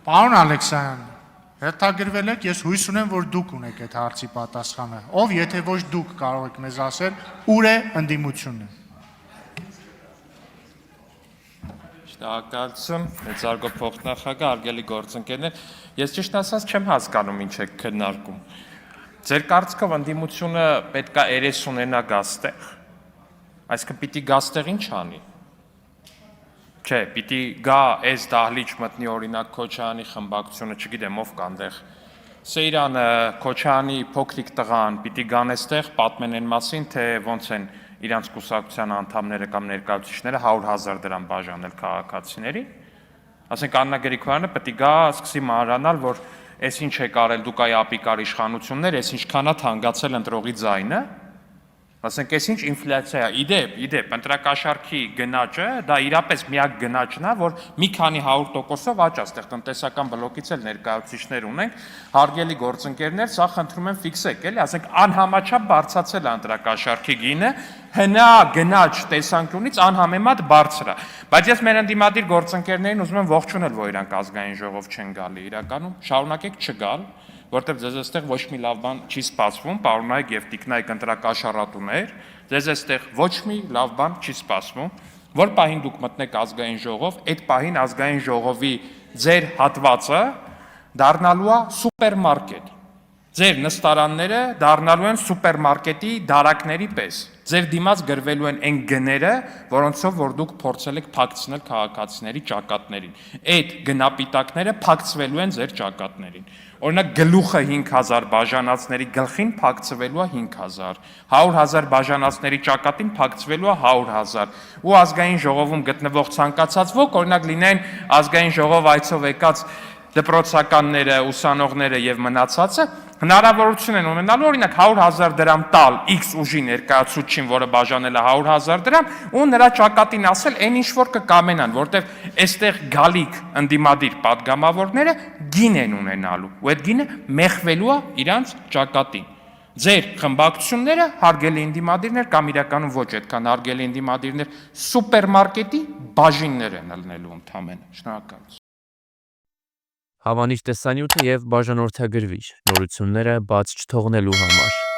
Պարոն Ալեքսանյան, հետաքրքրվել եք, ես հույս ունեմ, որ դուք ունեք այդ հարցի պատասխանը։ Ով, եթե ոչ դուք կարող եք մեզ ասել, ուր է ընդդիմությունը։ Շնորհակալություն, մեծարգո փոխնախագահ, արգելի գործընկերներ, ես ճիշտ ասած չեմ հասկանում ինչ եք քննարկում։ Ձեր կարծիքով ընդդիմությունը պետք է երես ունենա գաստեղ, այսինքն պիտի գաստեղ ինչ անի։ Չէ, պիտի գա այս դահլիճ մտնի օրինակ Քոչարյանի խմբակցությունը, չգիտեմ ով կանտեղ Սեյրանը, Քոչարյանի փոքրիկ տղան, պիտի գան այստեղ պատմեն այն մասին, թե ոնց են իրանց կուսակցության անդամները կամ ներկայացուցիչները 100,000 դրամ բաժանել քաղաքացիներին։ Ասենք Աննա Գրիգորյանը պետք է գա, սկսի մանրանալ, որ այս ինչ եք արել դուք այ ապիկար իշխանություններ, այս ինչքանա թանկացել ընտրողի ձայնը։ Ասենք այս ինչ ինֆլյացիա է, իդեպ, ընտրակաշառքի գնաճը, դա իրապես միակ գնաճն է, որ մի քանի 100%-ով աճ է, այստեղ տնտեսական բլոկից էլ ներկայացուցիչներ ունենք, հարգելի գործընկերներ, սա խնդրում եմ ֆիքսեք, էլի, ասենք անհամաչափ բարձրացել է ընտրակաշառքի գինը, հնա գնաճ տեսանկյունից անհամեմատ բարձր է, բայց ես մեր ընդդիմադիր գործընկերներին ուզում եմ ողջունել, որ իրանք ազգային ժողով չեն գալի, իրականում շարունակեք չգալ, որտեղ ձեզ այստեղ ոչ մի լավ բան չի սպասվում, պարոնայք եւ տիկնայք ընտրակաշառատուներ, ձեզ այստեղ ոչ մի լավ բան չի սպասվում, որ պահին դուք մտնեք ազգային ժողով, այդ պահին ազգային ժողովի ձեր հատվածը դառնալու է սուպերմարկետ։ Ձեր նստարանները դառնալու են սուպերմարկետի դարակների պես։ Ձեր դիմաց գրվելու են այն գները, որոնցով որ դուք փորձել եք փակցնել քաղաքացիների ճակատներին։ Այդ գնապիտակները փակցվելու են ձեր ճակատներին։ Օրինակ գլուխը 5,000 բաժանածների գլխին փակցվելու է 5,000, 100,000 բաժանածների ճակատին փակցվելու է 100,000։ Ու ազգային ժողովում գտնվող ցանկացած ոք, օրինակ լինեն ազգային ժողով այցով եկած դպրոցականները, ուսանողները եւ մնացածը հնարավորություն են ունենալու օրինակ 100,000 դրամ տալ X ուժի ներկայացուցչին, որը բաժանել է 100,000 դրամ, ու նրա ճակատին ասել այն ինչ որ կկամենան, որտեվ այստեղ գալիք ընդդիմադիր падգամավորները գին են ունենալու, ու այդ գինը մեխվելու է իրանց ճակատին։ Ձեր խմբակցությունները հարգելի ընդդիմադիրներ կամ իրականում ոչ այդքան հարգելի ընդդիմադիրներ սուպերմարկետի բաժիններ են ելնելու ընդամենը։ Շնորհակալություն։ Հավանիչ տեսանյութը եւ բաժանորդագրվիչ նորությունները բաց չթողնելու համար